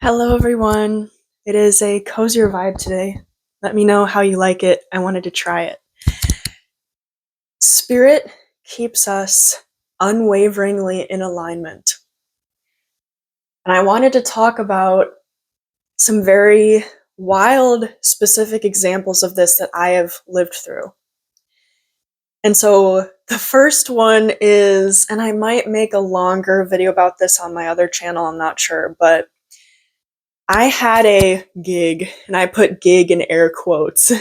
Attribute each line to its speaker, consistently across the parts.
Speaker 1: Hello, everyone. It is a cozier vibe today. Let me know how you like it. I wanted to try it. Spirit keeps us unwaveringly in alignment. And I wanted to talk about some very wild, specific examples of this that I have lived through. And so the first one is, and I might make a longer video about this on my other channel, I'm not sure, but I had a gig, and I put gig in air quotes,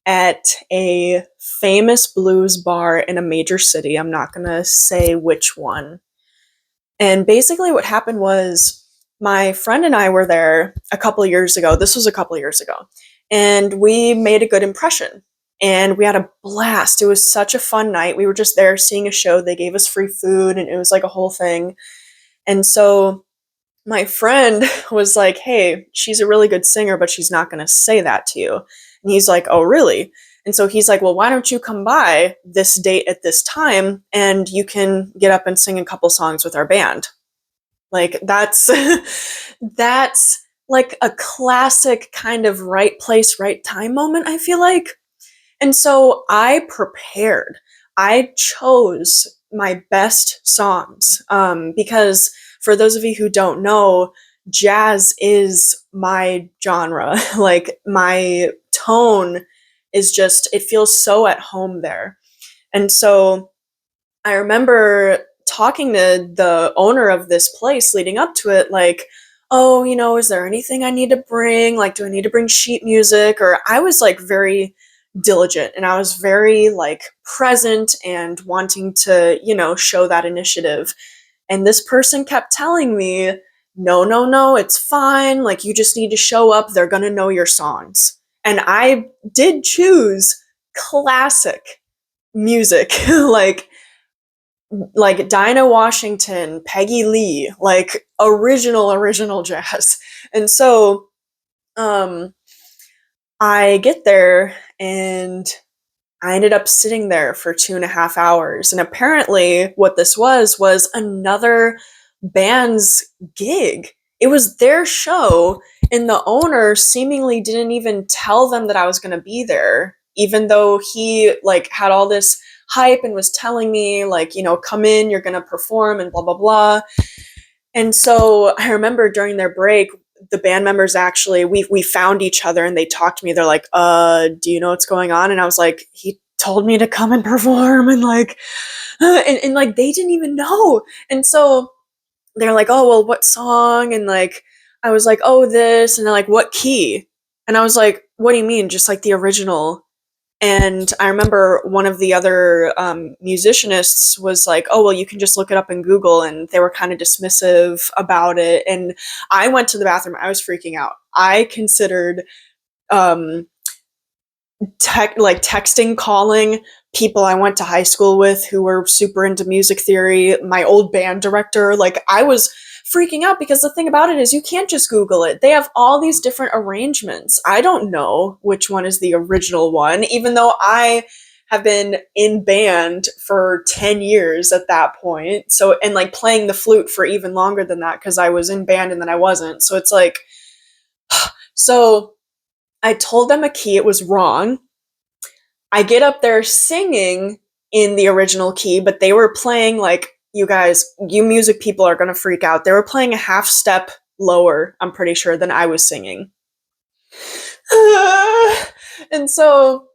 Speaker 1: at a famous blues bar in a major city. I'm not going to say which one. And basically, what happened was my friend and I were there a couple years ago. This was a couple years ago. And we made a good impression. And we had a blast. It was such a fun night. We were just there seeing a show. They gave us free food, and it was like a whole thing. And so my friend was like, hey, she's a really good singer, but she's not going to say that to you. And he's like, oh, really? And so he's like, well, why don't you come by this date at this time and you can get up and sing a couple songs with our band? Like, that's that's like a classic kind of right place, right time moment, I feel like. And so I prepared. I chose my best songs because for those of you who don't know, jazz is my genre. Like, my tone is just, it feels so at home there. And so I remember talking to the owner of this place leading up to it, like, oh, is there anything I need to bring? Like, do I need to bring sheet music? Or I was like very diligent, and I was very like present and wanting to, show that initiative. And this person kept telling me, no, no, no, it's fine. Like, you just need to show up. They're going to know your songs. And I did choose classic music, like Dinah Washington, Peggy Lee, like original jazz. And so I get there, and I ended up sitting there for 2.5 hours. And apparently what this was another band's gig. It was their show, and the owner seemingly didn't even tell them that I was going to be there, even though he like had all this hype and was telling me like, come in, you're going to perform and blah, blah, blah. And so I remember during their break, the band members actually, we found each other and they talked to me. They're like, do you know what's going on? And I was like, he told me to come and perform, and like, and like, they didn't even know. And so they're like, oh, well, what song? And like, I was like, oh, this. And they're like, what key? And I was like, what do you mean? Just like the original. And I remember one of the other musicianists was like, oh, well, you can just look it up in Google. And they were kind of dismissive about it. And I went to the bathroom. I was freaking out. I considered um, texting, calling people I went to high school with who were super into music theory, my old band director. Like, I was freaking out because the thing about it is you can't just Google it. They have all these different arrangements. I don't know which one is the original one, even though I have been in band for 10 years at that point. So, and like playing the flute for even longer than that because I was in band and then I wasn't. So it's like, so I told them a key, it was wrong. I get up there singing in the original key, but they were playing like, you guys, you music people are going to freak out. They were playing a half step lower, I'm pretty sure, than I was singing. And so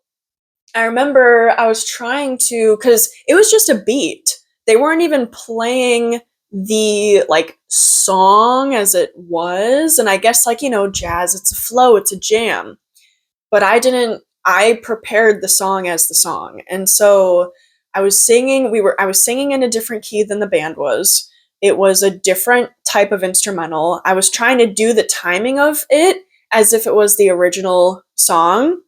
Speaker 1: I remember I was trying to, because it was just a beat. They weren't even playing the like song as it was. And I guess, like, jazz, it's a flow, it's a jam. But I prepared the song as the song. And so I was singing in a different key than the band was. It was a different type of instrumental. I was trying to do the timing of it as if it was the original song.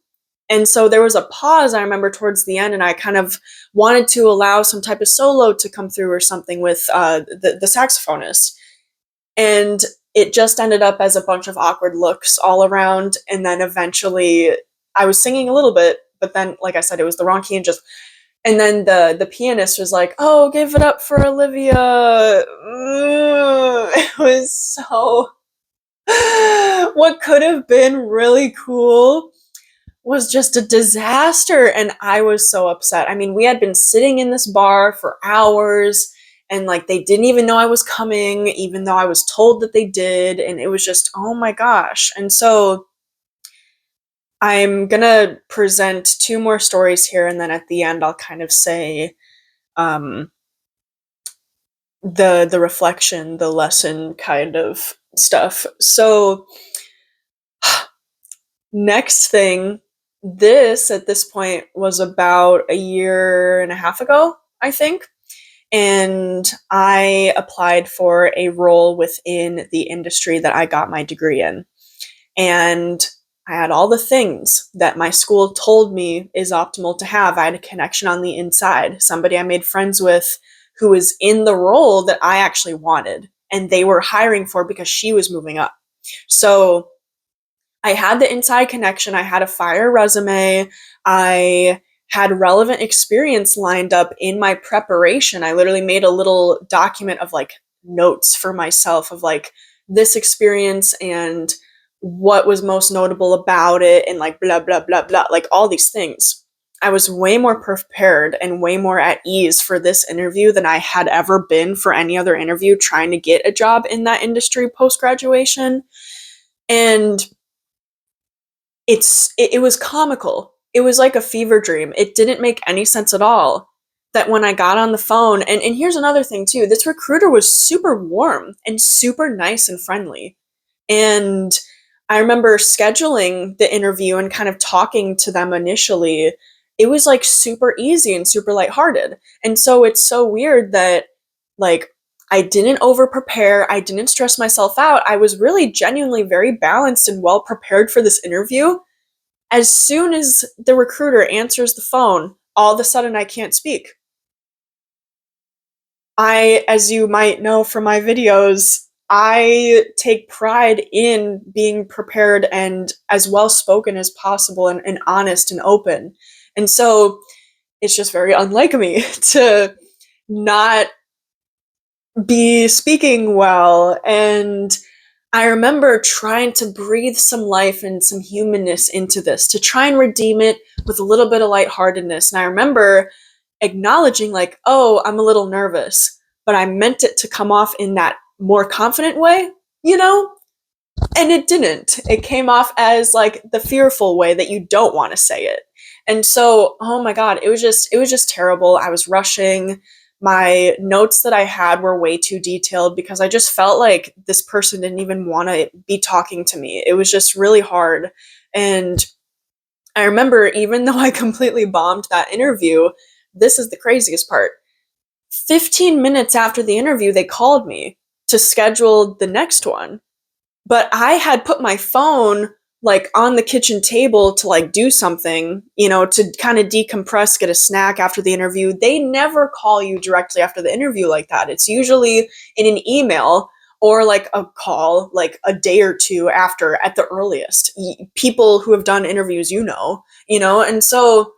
Speaker 1: And so there was a pause, I remember, towards the end, and I kind of wanted to allow some type of solo to come through or something with the saxophonist. And it just ended up as a bunch of awkward looks all around. And then eventually I was singing a little bit, but then, like I said, it was the wrong key, and just And then the pianist was like, "Oh, give it up for Olivia." It was so what could have been really cool was just a disaster, and I was so upset. I mean, we had been sitting in this bar for hours, and like they didn't even know I was coming, even though I was told that they did, and it was just, oh my gosh. And so I'm gonna present two more stories here, and then at the end I'll kind of say um, the reflection, the lesson kind of stuff. So next thing, this at this point was about a year and a half ago, I think. And I applied for a role within the industry that I got my degree in. And I had all the things that my school told me is optimal to have. I had a connection on the inside, somebody I made friends with who was in the role that I actually wanted, and they were hiring for because she was moving up. So I had the inside connection, I had a fire resume, I had relevant experience lined up in my preparation. I literally made a little document of like notes for myself of like this experience and what was most notable about it and like blah blah blah blah, like all these things. I was way more prepared and way more at ease for this interview than I had ever been for any other interview trying to get a job in that industry post graduation. And it was comical. It was like a fever dream. It didn't make any sense at all that when I got on the phone, and here's another thing too, this recruiter was super warm and super nice and friendly. And I remember scheduling the interview and kind of talking to them initially. It was like super easy and super lighthearted. And so it's so weird that like I didn't over prepare. I didn't stress myself out. I was really genuinely very balanced and well prepared for this interview. As soon as the recruiter answers the phone, all of a sudden I can't speak. As you might know from my videos, I take pride in being prepared and as well spoken as possible and honest and open. And so it's just very unlike me to not be speaking well. And I remember trying to breathe some life and some humanness into this to try and redeem it with a little bit of lightheartedness. And I remember acknowledging, like, oh, I'm a little nervous, but I meant it to come off in that more confident way, you know? And it didn't. It came off as like the fearful way that you don't want to say it. And so, oh my God, it was just terrible. I was rushing. My notes that I had were way too detailed because I just felt like this person didn't even want to be talking to me. It was just really hard. And I remember, even though I completely bombed that interview, this is the craziest part. 15 minutes after the interview, they called me to schedule the next one. But I had put my phone like on the kitchen table to like do something, you know, to kind of decompress, get a snack after the interview. They never call you directly after the interview like that. It's usually in an email or like a call like a day or two after at the earliest. People who have done interviews, you know, and so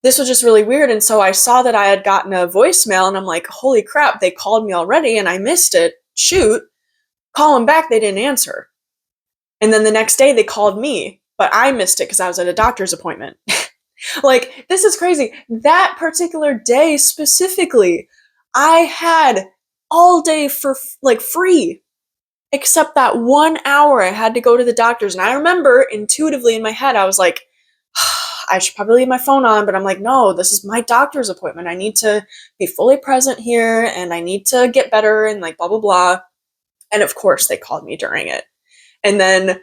Speaker 1: this was just really weird. And so I saw that I had gotten a voicemail and I'm like, holy crap, they called me already and I missed it. Shoot. Call them back, they didn't answer. And then the next day they called me, but I missed it because I was at a doctor's appointment. Like, this is crazy. That particular day specifically, I had all day for like free, except that 1 hour I had to go to the doctor's. And I remember intuitively in my head, I was like, I should probably leave my phone on, but I'm like, no, this is my doctor's appointment. I need to be fully present here and I need to get better and like blah, blah, blah. And of course, they called me during it. And then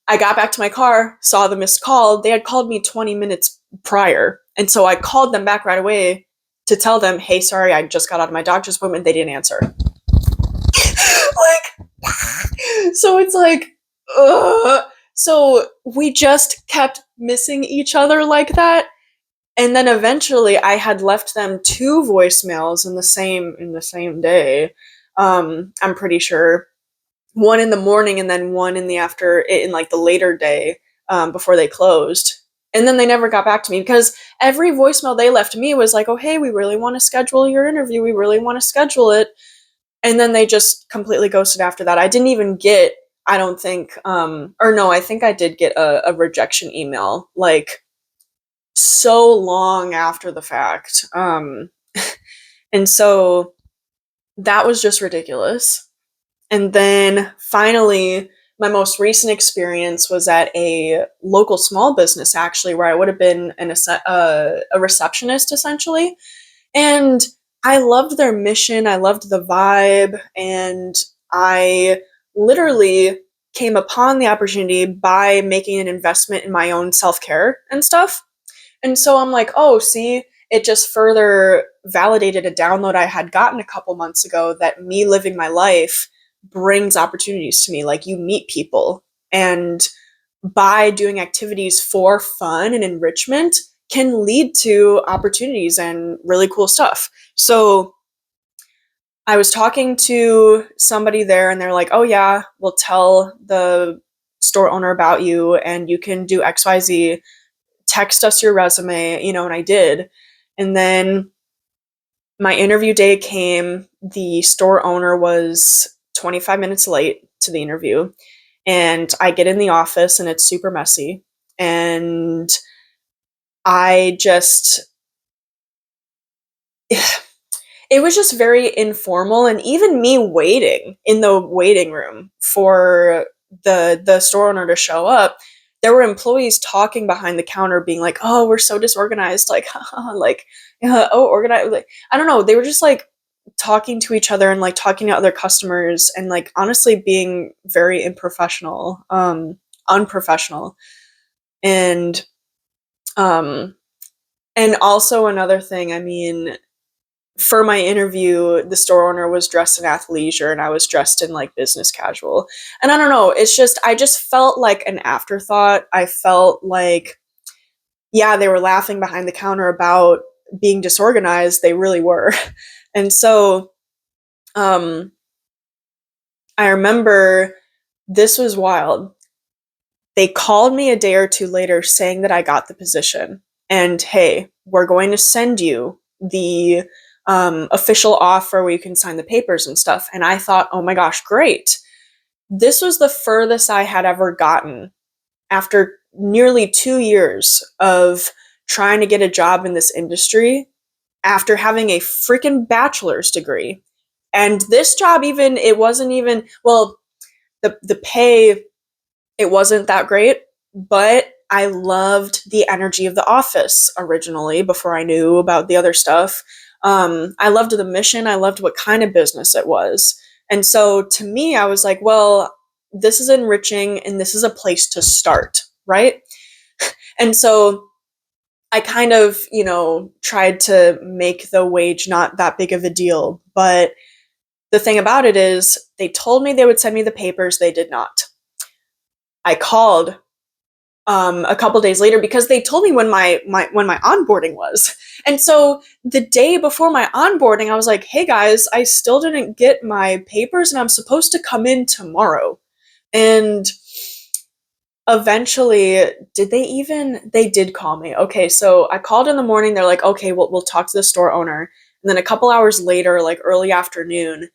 Speaker 1: I got back to my car, saw the missed call. They had called me 20 minutes prior. And so I called them back right away to tell them, hey, sorry, I just got out of my doctor's appointment. They didn't answer. Like, so it's like, ugh. So we just kept missing each other like that. And then eventually I had left them two voicemails in the same day. I'm pretty sure one in the morning and then one in the after in like the later day before they closed. And then they never got back to me because every voicemail they left me was like, oh, hey, we really want to schedule your interview. We really want to schedule it. And then they just completely ghosted after that. I didn't even get, I don't think, or no, I think I did get a rejection email like so long after the fact. And so that was just ridiculous. And then finally, my most recent experience was at a local small business, actually, where I would have been a receptionist, essentially. And I loved their mission. I loved the vibe. And I literally came upon the opportunity by making an investment in my own self-care and stuff. And so I'm like, oh, see, it just further validated a download I had gotten a couple months ago that me living my life brings opportunities to me. Like, you meet people, and by doing activities for fun and enrichment can lead to opportunities and really cool stuff. So I was talking to somebody there, and they're like, oh yeah, we'll tell the store owner about you and you can do XYZ, text us your resume, and I did. And then my interview day came. The store owner was 25 minutes late to the interview, and I get in the office and it's super messy. And I just, it was just very informal. And even me waiting in the waiting room for the store owner to show up, there were employees talking behind the counter being like, oh, we're so disorganized, like like oh, organized, like, I don't know, they were just like talking to each other and like talking to other customers and like honestly being very unprofessional. And um and also another thing, I mean, for my interview, the store owner was dressed in athleisure and I was dressed in like business casual. And I don't know, it's just, I just felt like an afterthought. I felt like, yeah, they were laughing behind the counter about being disorganized. They really were. And so, I remember this was wild. They called me a day or two later saying that I got the position. And hey, we're going to send you the official offer where you can sign the papers and stuff. And I thought, oh my gosh, great. This was the furthest I had ever gotten after nearly 2 years of trying to get a job in this industry after having a freaking bachelor's degree. And this job, even, it wasn't even, well, the pay, it wasn't that great, but I loved the energy of the office originally before I knew about the other stuff. I loved the mission. I loved what kind of business it was. And so to me, I was like, well, this is enriching and this is a place to start, right? And so I kind of, tried to make the wage not that big of a deal. But the thing about it is, they told me they would send me the papers. They did not. I called a couple days later because they told me when my onboarding was. And so the day before my onboarding, I was like, hey guys, I still didn't get my papers and I'm supposed to come in tomorrow. And eventually, they did call me. Okay, so I called in the morning. They're like, okay, we'll talk to the store owner. And then a couple hours later, like early afternoon,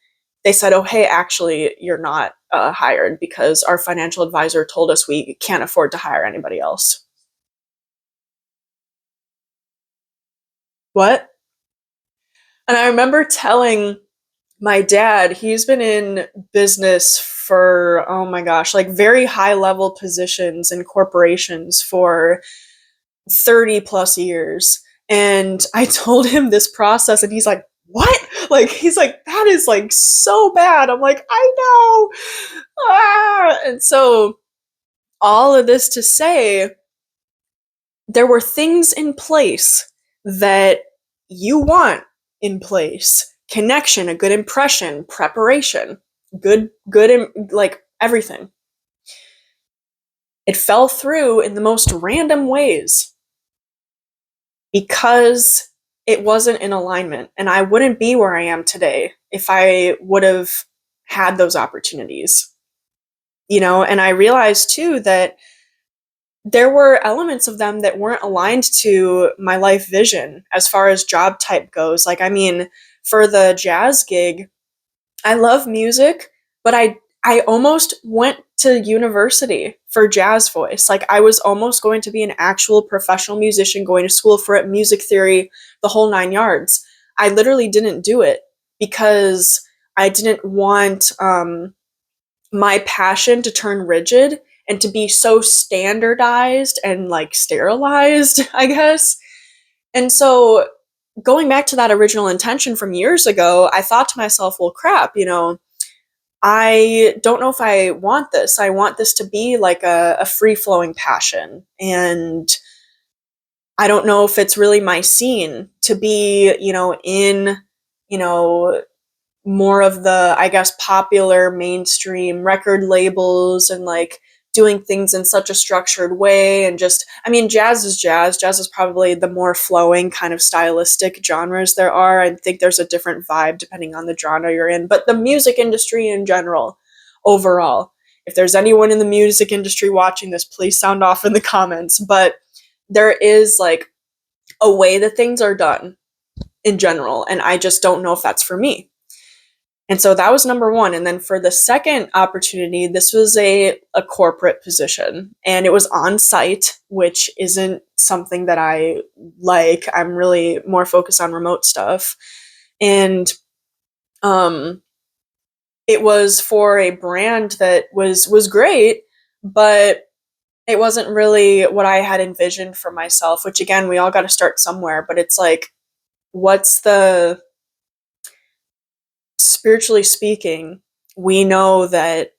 Speaker 1: they said, oh, hey, actually, you're not hired because our financial advisor told us we can't afford to hire anybody else. What? And I remember telling my dad, he's been in business for, oh my gosh, like very high level positions in corporations for 30 plus years. And I told him this process and he's like, what? Like, he's like, that is like so bad. I'm like, I know. And so all of this to say, there were things in place that you want in place: connection, a good impression, preparation, like everything. It fell through in the most random ways because it wasn't in alignment, and I wouldn't be where I am today if I would have had those opportunities. And I realized too that there were elements of them that weren't aligned to my life vision as far as job type goes. Like, I mean, for the jazz gig, I love music, but I almost went to university for jazz voice. Like, I was almost going to be an actual professional musician, going to school for it, music theory, the whole 9 yards. I literally didn't do it because I didn't want my passion to turn rigid and to be so standardized and like sterilized, I guess. And so going back to that original intention from years ago, I thought to myself, well, crap, you know, I don't know if I want this. I want this to be like a free flowing passion. And I don't know if it's really my scene to be, you know, in, you know, more of the, I guess, popular mainstream record labels and like doing things in such a structured way. And just, I mean, jazz is jazz. Jazz is probably the more flowing kind of stylistic genres there are. I think there's a different vibe depending on the genre you're in, but the music industry in general, overall, if there's anyone in the music industry watching this, please sound off in the comments. But there is like a way that things are done in general, and I just don't know if that's for me. And so that was number one. And then for the second opportunity, this was a corporate position, and it was on site, which isn't something that I like. I'm really more focused on remote stuff. And it was for a brand that was great, but it wasn't really what I had envisioned for myself, which again, we all got to start somewhere, but it's like, what's the, spiritually speaking, we know that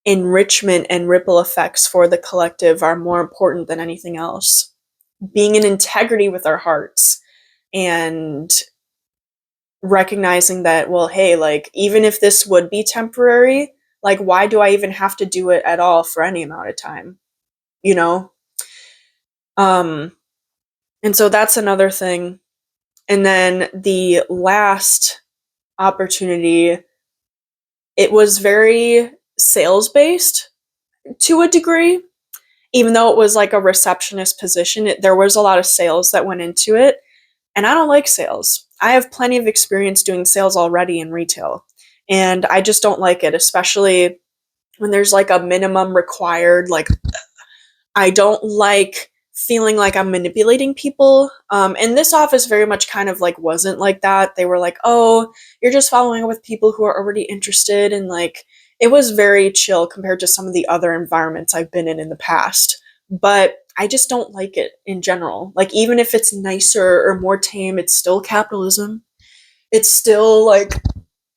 Speaker 1: enrichment and ripple effects for the collective are more important than anything else. Being in integrity with our hearts and recognizing that, well, hey, like, even if this would be temporary, like, why do I even have to do it at all for any amount of time? You know? And so that's another thing. And then the last opportunity, it was very sales based to a degree, even though it was like a receptionist position. There was a lot of sales that went into it, and I don't like sales. I have plenty of experience doing sales already in retail, and I just don't like it, especially when there's like a minimum required. Like, I don't like feeling like I'm manipulating people. And this office very much kind of like wasn't like that. They were like, oh, you're just following up with people who are already interested. And like, it was very chill compared to some of the other environments I've been in the past. But I just don't like it in general. Like, even if it's nicer or more tame, it's still capitalism. It's still like,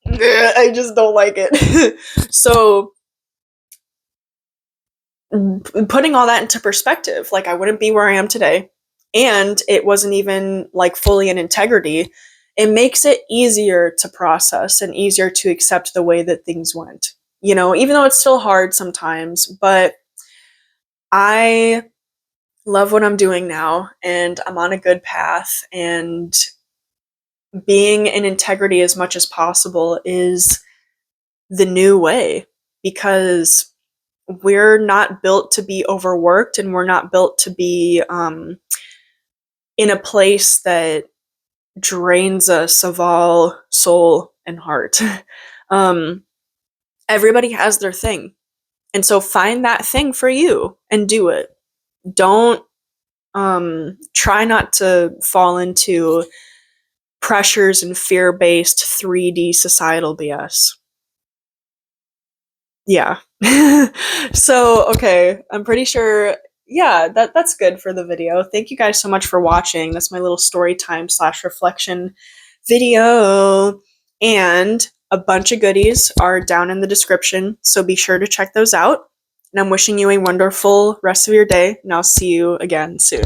Speaker 1: I just don't like it. So putting all that into perspective, like, I wouldn't be where I am today, and it wasn't even like fully in integrity. It makes it easier to process and easier to accept the way that things went, you know, even though it's still hard sometimes. But I love what I'm doing now, and I'm on a good path, and being in integrity as much as possible is the new way, because we're not built to be overworked, and we're not built to be in a place that drains us of all soul and heart. Everybody has their thing. And so find that thing for you and do it. Don't try not to fall into pressures and fear-based 3D societal BS. Yeah. So, okay, I'm pretty sure, yeah, that's good for the video. Thank you guys so much for watching. That's my little story time / reflection video. And a bunch of goodies are down in the description, so be sure to check those out. And I'm wishing you a wonderful rest of your day, and I'll see you again soon.